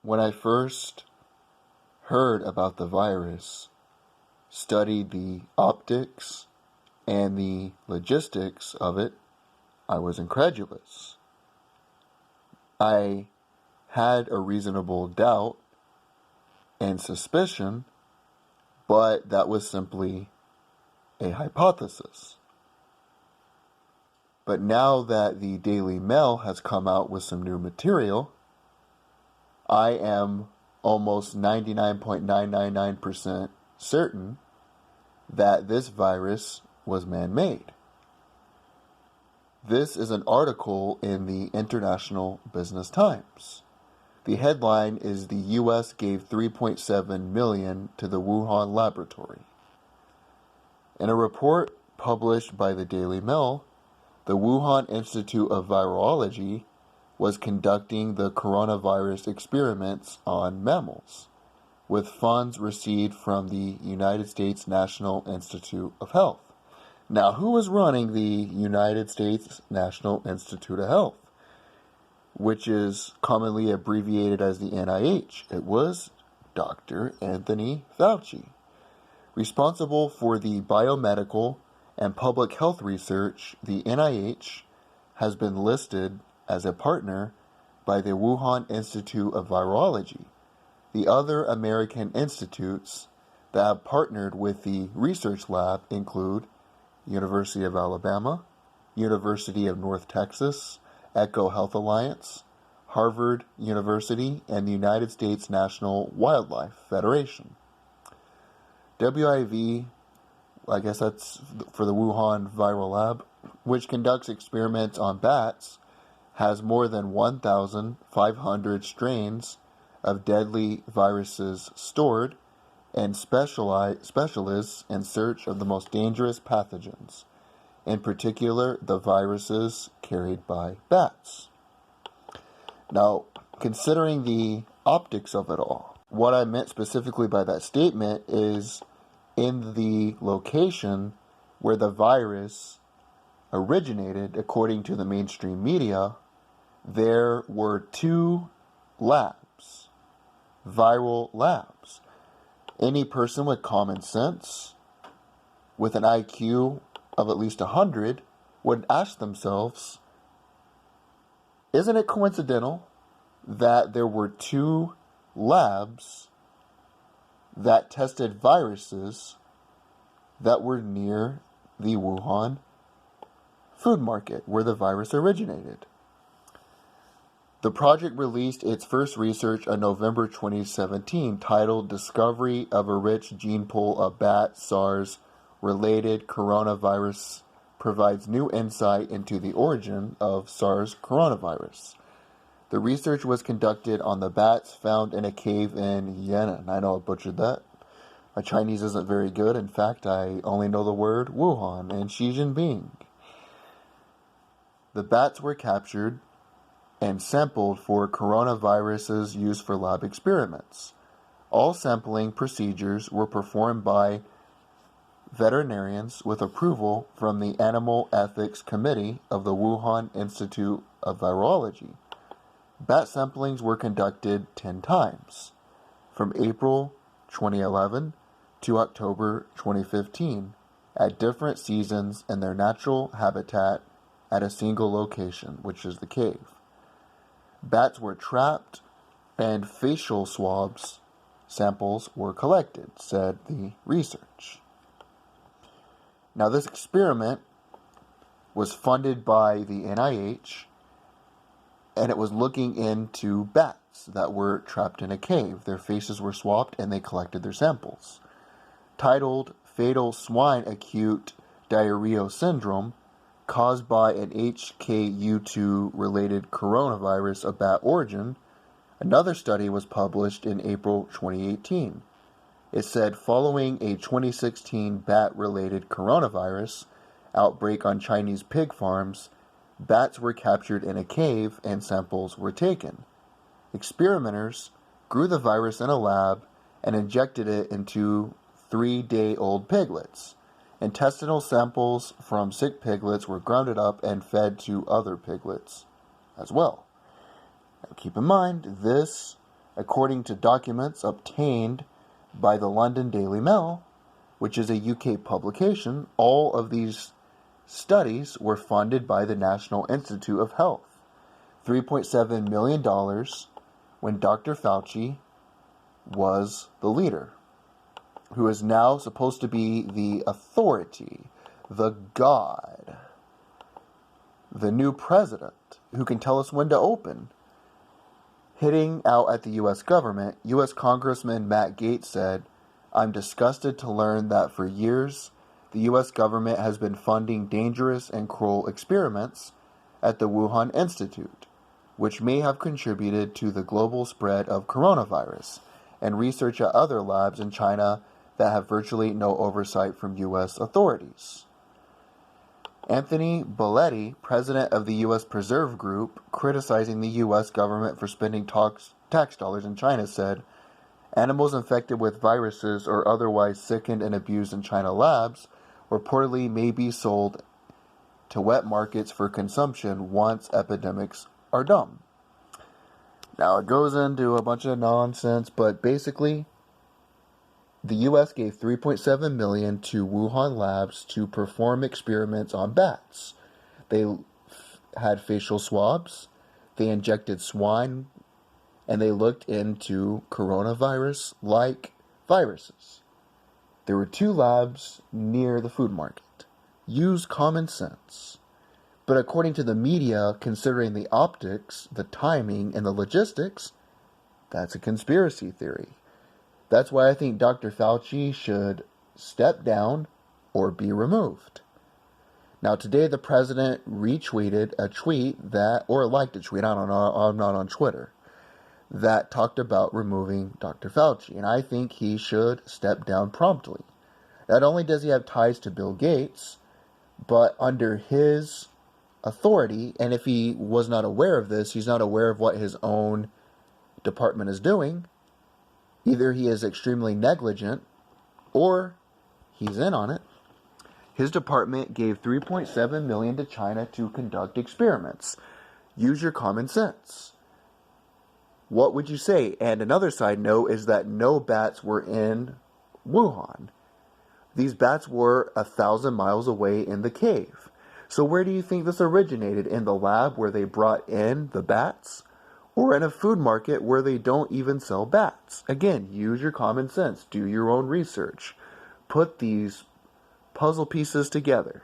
When I first heard about the virus, studied the optics and the logistics of it, I was incredulous. I had a reasonable doubt and suspicion, but that was simply a hypothesis. But now that the Daily Mail has come out with some new material, I am almost 99.999% certain that this virus was man-made. This is an article in the International Business Times. The headline is "The US gave $3.7 million to the Wuhan laboratory." In a report published by the Daily Mail, the Wuhan Institute of Virology was conducting the coronavirus experiments on mammals, with funds received from the United States National Institute of Health. Now, who was running the United States National Institute of Health, which is commonly abbreviated as the NIH? It was Dr. Anthony Fauci. Responsible for the biomedical and public health research, the NIH has been listed as a partner by the Wuhan Institute of Virology. The other American institutes that have partnered with the research lab include University of Alabama, University of North Texas, Echo Health Alliance, Harvard University, and the United States National Wildlife Federation. WIV, I guess that's for the Wuhan Viral Lab, which conducts experiments on bats, has more than 1,500 strains of deadly viruses stored and specialists in search of the most dangerous pathogens, in particular the viruses carried by bats. Now, considering the optics of it all, what I meant specifically by that statement is in the location where the virus originated, according to the mainstream media, there were two labs, viral labs. Any person with common sense, with an IQ of at least 100, would ask themselves, isn't it coincidental that there were two labs that tested viruses that were near the Wuhan food market where the virus originated? The project released its first research in November 2017, titled "Discovery of a Rich Gene Pool of Bat SARS-Related Coronavirus Provides New Insight into the Origin of SARS Coronavirus." The research was conducted on the bats found in a cave in Yan'an. I know I butchered that. My Chinese isn't very good. In fact, I only know the word Wuhan and Xi Jinping. The bats were captured and sampled for coronaviruses used for lab experiments. All sampling procedures were performed by veterinarians with approval from the Animal Ethics Committee of the Wuhan Institute of Virology. Bat samplings were conducted 10 times, from April 2011 to October 2015, at different seasons in their natural habitat at a single location, which is the cave. Bats were trapped and facial swabs samples were collected, said the research. Now, this experiment was funded by the NIH, and it was looking into bats that were trapped in a cave. Their faces were swabbed, and they collected their samples. Titled "Fatal Swine Acute Diarrhea Syndrome Caused by an HKU2-Related Coronavirus of Bat Origin," another study was published in April 2018. It said following a 2016 bat-related coronavirus outbreak on Chinese pig farms, bats were captured in a cave and samples were taken. Experimenters grew the virus in a lab and injected it into 3-day-old piglets. Intestinal samples from sick piglets were grounded up and fed to other piglets as well. Now keep in mind, this According to documents obtained by the London Daily Mail, which is a UK publication, all of these studies were funded by the National Institute of Health. $3.7 million when Dr. Fauci was the leader, who is now supposed to be the authority, the God, the new president, who can tell us when to open. Hitting out at the U.S. government, U.S. Congressman Matt Gaetz said, "I'm disgusted to learn that for years, the U.S. government has been funding dangerous and cruel experiments at the Wuhan Institute, which may have contributed to the global spread of coronavirus, and research at other labs in China that have virtually no oversight from U.S. authorities." Anthony Belletti, president of the U.S. Preserve Group, criticizing the U.S. government for spending tax dollars in China, said, "Animals infected with viruses or otherwise sickened and abused in China labs reportedly may be sold to wet markets for consumption once epidemics are done." Now, it goes into a bunch of nonsense, but basically, the U.S. gave $3.7 million to Wuhan labs to perform experiments on bats. They had facial swabs, they injected swine, and they looked into coronavirus-like viruses. There were 2 labs near the food market. Use common sense. But according to the media, considering the optics, the timing, and the logistics, that's a conspiracy theory. That's why I think Dr. Fauci should step down or be removed. Now, today the president retweeted a tweet that, or liked a tweet, I don't know, I'm not on Twitter, that talked about removing Dr. Fauci. And I think he should step down promptly. Not only does he have ties to Bill Gates, but under his authority, and if he was not aware of this, he's not aware of what his own department is doing, either he is extremely negligent or he's in on it. His department gave $3.7 million to China to conduct experiments. Use your common sense. What would you say? And another side note is that no bats were in Wuhan. These bats were 1,000 miles away in the cave. So where do you think this originated? In the lab where they brought in the bats? Or in a food market where they don't even sell bats? Again, use your common sense. Do your own research. Put these puzzle pieces together.